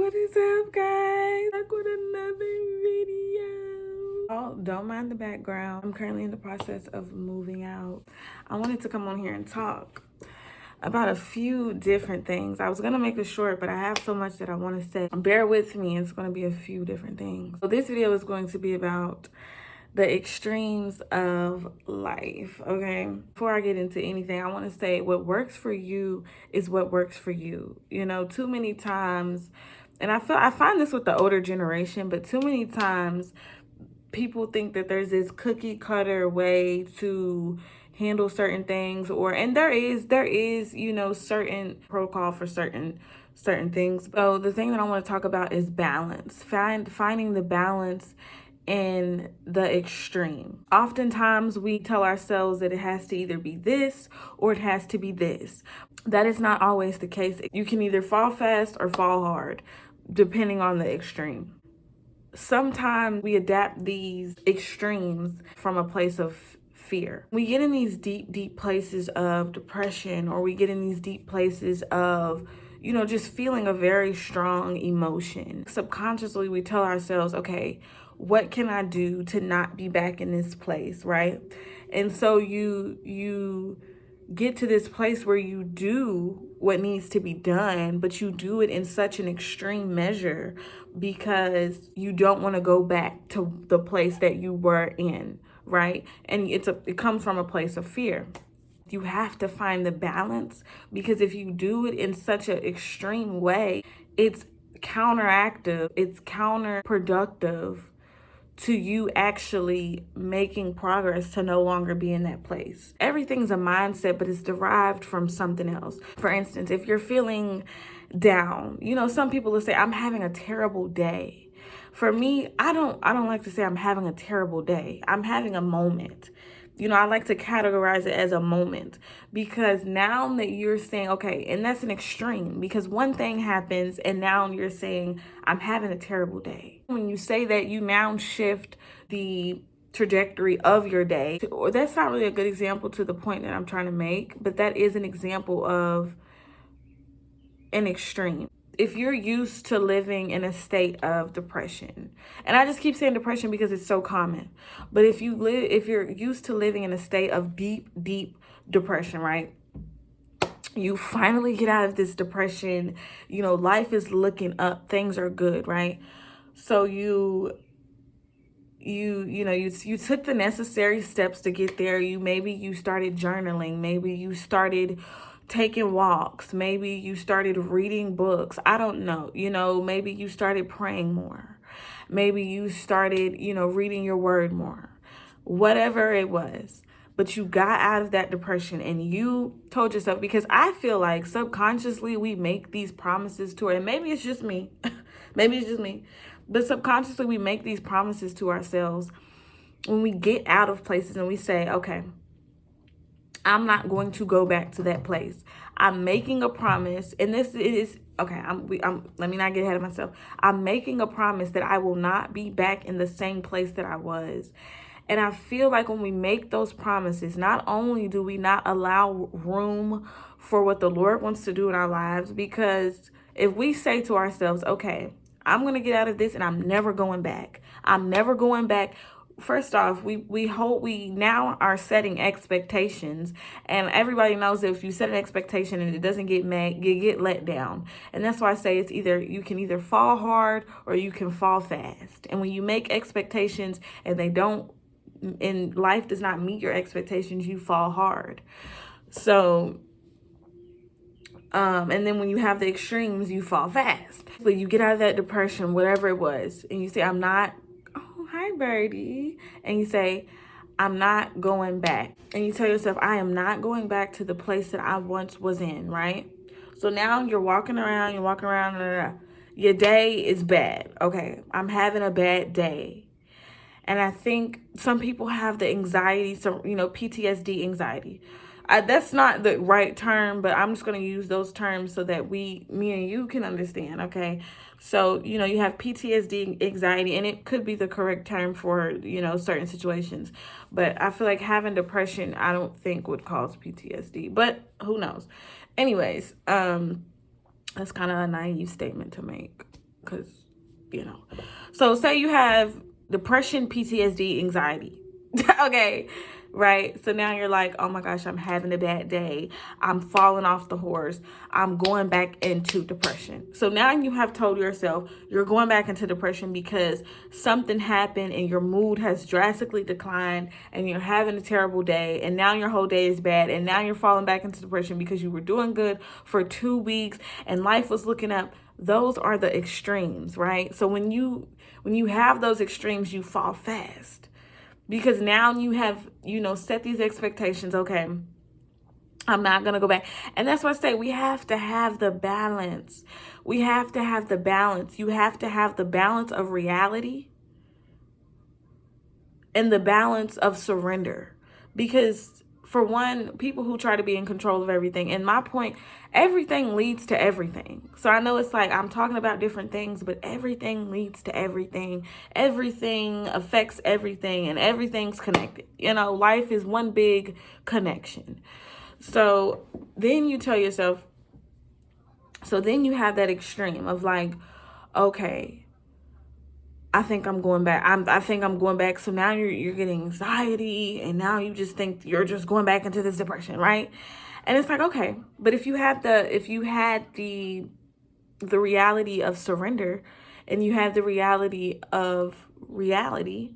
What is up, guys? Back with another video. Oh, don't mind the background. I'm currently in the process of moving out. I wanted to come on here and talk about a few different things. I was gonna make it short, but I have so much that I want to say. Bear with me, it's gonna be a few different things. So this video is going to be about the extremes of life, okay? Before I get into anything, I want to say what works for you is what works for you. You know, too many times, and I find this with the older generation, but too many times people think that there's this cookie cutter way to handle certain things, and there is, you know, certain protocol for certain things. So the thing that I want to talk about is balance. Finding the balance in the extreme. Oftentimes we tell ourselves that it has to either be this or it has to be this. That is not always the case. You can either fall fast or fall hard, depending on the extreme. Sometimes we adapt these extremes from a place of fear. We get in these deep places of depression, or we get in these deep places of, you know, just feeling a very strong emotion. Subconsciously, we tell ourselves, okay, what can I do to not be back in this place, right? And so you get to this place where you do what needs to be done, but you do it in such an extreme measure because you don't want to go back to the place that you were in, right? And it comes from a place of fear. You have to find the balance, because if you do it in such an extreme way, it's counteractive, it's counterproductive to you actually making progress to no longer be in that place. Everything's a mindset, but it's derived from something else. For instance, if you're feeling down, you know, some people will say, I'm having a terrible day. For me, I don't like to say I'm having a terrible day. I'm having a moment. You know, I like to categorize it as a moment, because now that you're saying, okay, and that's an extreme, because one thing happens and now you're saying, I'm having a terrible day. When you say that, you now shift the trajectory of your day. Or that's not really a good example to the point that I'm trying to make, but that is an example of an extreme. If you're used to living in a state of depression, and I just keep saying depression because it's so common, but if you're used to living in a state of deep depression, right? You finally get out of this depression, you know, life is looking up, things are good, right? So you took the necessary steps to get there. Maybe you started journaling, maybe you started taking walks, maybe you started reading books, I don't know, you know, maybe you started praying more, maybe you started, you know, reading your word more, whatever it was. But you got out of that depression and you told yourself, because I feel like subconsciously we make these promises to her, and maybe it's just me, but subconsciously we make these promises to ourselves when we get out of places and we say, okay, I'm not going to go back to that place. I'm making a promise, and this is okay. Let me not get ahead of myself. I'm making a promise that I will not be back in the same place that I was. And I feel like when we make those promises, not only do we not allow room for what the Lord wants to do in our lives, because if we say to ourselves, okay, I'm going to get out of this and I'm never going back. I'm never going back. First off, we now are setting expectations, and everybody knows that if you set an expectation and it doesn't get met, you get let down. And that's why I say you can either fall hard or you can fall fast. And when you make expectations and life does not meet your expectations, you fall hard. So and then when you have the extremes, you fall fast. But you get out of that depression, whatever it was, and you say, hi birdie, and you say, I'm not going back. And you tell yourself, I am not going back to the place that I once was in, right? So now you're walking around, your day is bad. Okay, I'm having a bad day. And I think some people have the anxiety, PTSD anxiety. That's not the right term, but I'm just going to use those terms so that me and you can understand, okay? So, you know, you have PTSD anxiety, and it could be the correct term for, you know, certain situations. But I feel like having depression, I don't think would cause PTSD, but who knows? Anyways, that's kind of a naive statement to make. because, So say you have depression, PTSD, anxiety. Okay, right? So now you're like, oh my gosh, I'm having a bad day. I'm falling off the horse. I'm going back into depression. So now you have told yourself you're going back into depression because something happened and your mood has drastically declined and you're having a terrible day and now your whole day is bad and now you're falling back into depression because you were doing good for 2 weeks and life was looking up. Those are the extremes, right? So when you have those extremes, you fall fast. Because now you have, set these expectations. Okay, I'm not going to go back. And that's why I say we have to have the balance. We have to have the balance. You have to have the balance of reality and the balance of surrender. Because for one, people who try to be in control of everything, and my point, everything leads to everything. So I know it's like I'm talking about different things, but everything leads to everything. Everything affects everything and everything's connected. Life is one big connection. So then you tell yourself, so then you have that extreme of like, okay, I think I'm going back. I think I'm going back. So now you're getting anxiety and now you just think you're just going back into this depression, right? And it's like, okay, but if you had the reality of surrender and you have the reality of reality,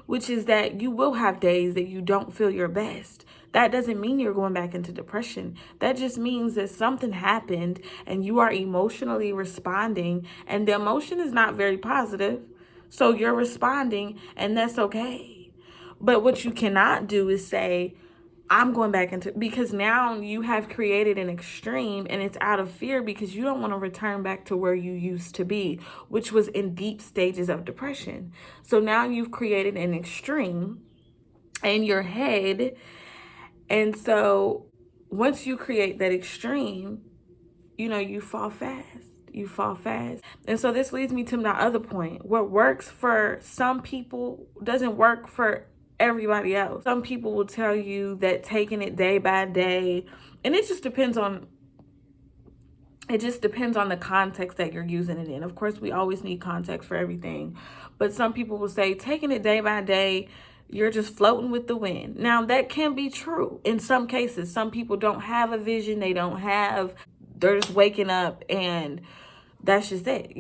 which is that you will have days that you don't feel your best. That doesn't mean you're going back into depression. That just means that something happened and you are emotionally responding and the emotion is not very positive. So you're responding and that's okay. But what you cannot do is say, I'm going back into, because now you have created an extreme and it's out of fear because you don't want to return back to where you used to be, which was in deep stages of depression. So now you've created an extreme in your head. And so once you create that extreme, you fall fast. You fall fast. And so this leads me to my other point. What works for some people doesn't work for everybody else. Some people will tell you that taking it day by day, and it just depends on the context that you're using it in. Of course, we always need context for everything. But some people will say taking it day by day, you're just floating with the wind. Now, that can be true in some cases. Some people don't have a vision. They're just waking up and that's just it,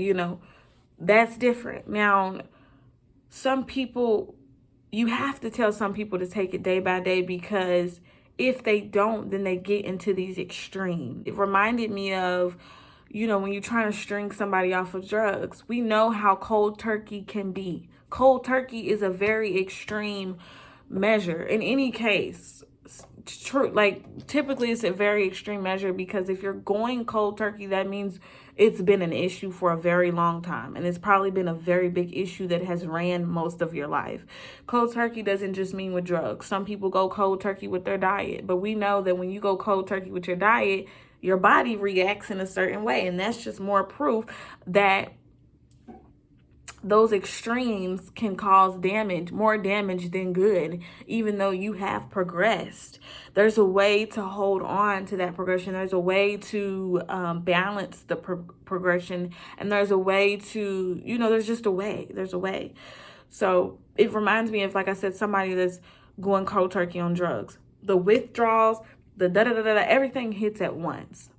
That's different. Now, some people, you have to tell some people to take it day by day because if they don't, then they get into these extremes. It reminded me of, when you're trying to string somebody off of drugs, we know how cold turkey can be. Cold turkey is a very extreme measure. In any case, true, like typically it's a very extreme measure because if you're going cold turkey, that means it's been an issue for a very long time. And it's probably been a very big issue that has ran most of your life. Cold turkey doesn't just mean with drugs. Some people go cold turkey with their diet. But we know that when you go cold turkey with your diet, your body reacts in a certain way. And that's just more proof that those extremes can cause damage, more damage than good, even though you have progressed. There's a way to hold on to that progression. There's a way to balance the progression. And there's a way to, there's just a way. There's a way. So it reminds me of, like I said, somebody that's going cold turkey on drugs. The withdrawals, the da-da-da-da, everything hits at once.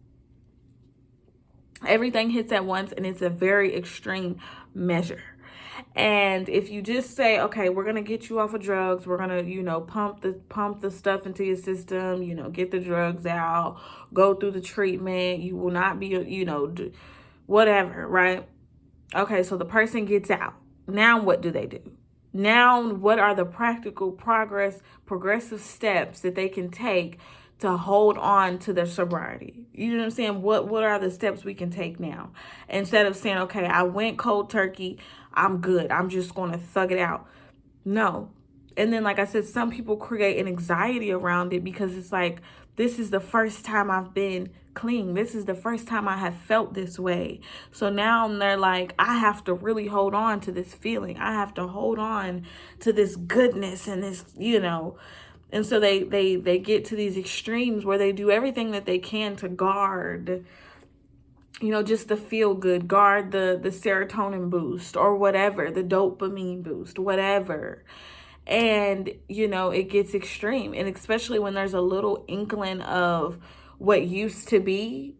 Everything hits at once, and it's a very extreme measure. And if you just say, okay, we're going to get you off of drugs, we're going to, pump the stuff into your system, get the drugs out, go through the treatment, you will not be, whatever, right? Okay, so the person gets out. Now what do they do? Now what are the practical progressive steps that they can take to hold on to their sobriety? You know what I'm saying? What are the steps we can take now? Instead of saying, okay, I went cold turkey, I'm good, I'm just going to thug it out. No. And then, like I said, some people create an anxiety around it because it's like, this is the first time I've been clean. This is the first time I have felt this way. So now they're like, I have to really hold on to this feeling. I have to hold on to this goodness and this, And so they get to these extremes where they do everything that they can to guard you know, just the feel good, guard the serotonin boost or whatever, the dopamine boost, whatever. And, you know, it gets extreme. And especially when there's a little inkling of what used to be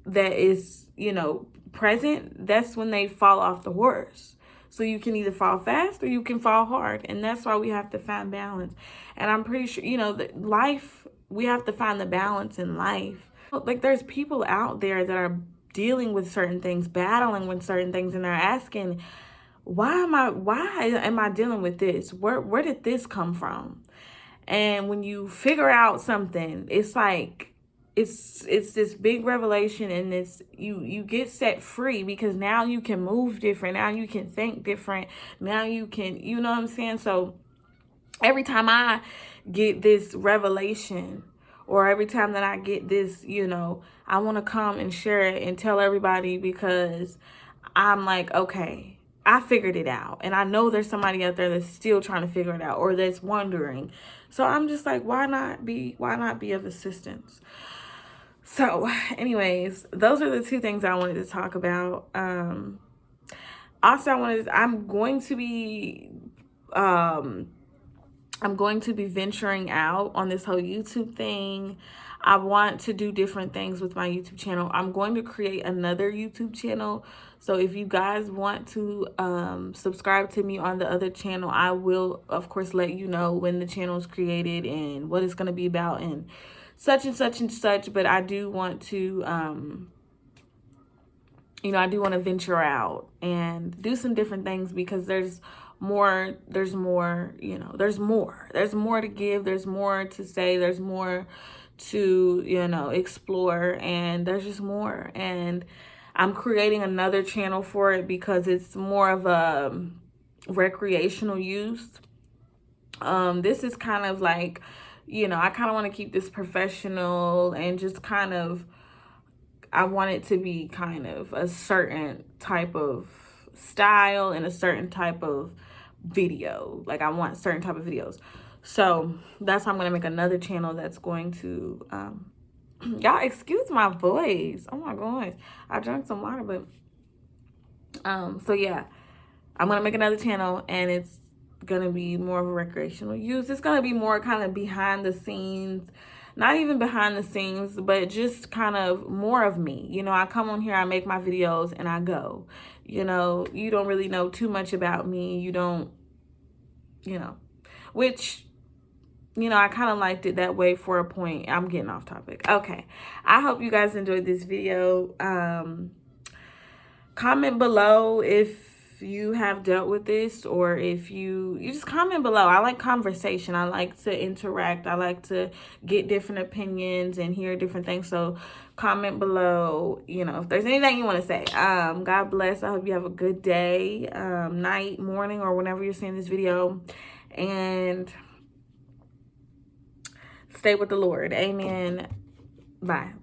that is, you know, present, that's when they fall off the horse. So you can either fall fast or you can fall hard. And that's why we have to find balance. And I'm pretty sure, you know, that life, we have to find the balance in life. Like there's people out there that are dealing with certain things, battling with certain things, and they're asking, why am I dealing with this? Where did this come from? And when you figure out something, it's like it's this big revelation, and it's you get set free because now you can move different, now you can think different, now you can, you know what I'm saying? So every time I get this revelation, or every time that I get this, you know, I want to come and share it and tell everybody, because I'm like, okay, I figured it out. And I know there's somebody out there that's still trying to figure it out, or that's wondering. So I'm just like, why not be of assistance? So anyways, those are the two things I wanted to talk about. Also, I'm going to be venturing out on this whole YouTube thing. I want to do different things with my YouTube channel. I'm going to create another YouTube channel. So if you guys want to subscribe to me on the other channel, I will, of course, let you know when the channel is created and what it's going to be about and such and such and such. But I do want to, you know, I do want to venture out and do some different things, because there's more, you know, there's more to give, there's more to say, there's more to, you know, explore, and there's just more. And I'm creating another channel for it because it's more of a recreational use. This is kind of like, you know, I kind of want to keep this professional and just kind of, I want it to be kind of a certain type of style and a certain type of video. Like I want certain type of videos. So that's why I'm going to make another channel that's going to, y'all excuse my voice. Oh my gosh. I drank some water, but, so yeah, I'm going to make another channel, and it's going to be more of a recreational use. It's going to be more kind of behind the scenes, not even behind the scenes, but just kind of more of me. You know, I come on here, I make my videos, and I go. You know, you don't really know too much about me. You don't, you know, which, you know, I kind of liked it that way for a point. I'm getting off topic. Okay. I hope you guys enjoyed this video. Comment below if you have dealt with this, or if you just comment below. I like conversation. I like to interact. I like to get different opinions and hear different things. So comment below, you know, if there's anything you want to say. God bless. I hope you have a good day, night, morning, or whenever you're seeing this video, and stay with the Lord. Amen. Bye.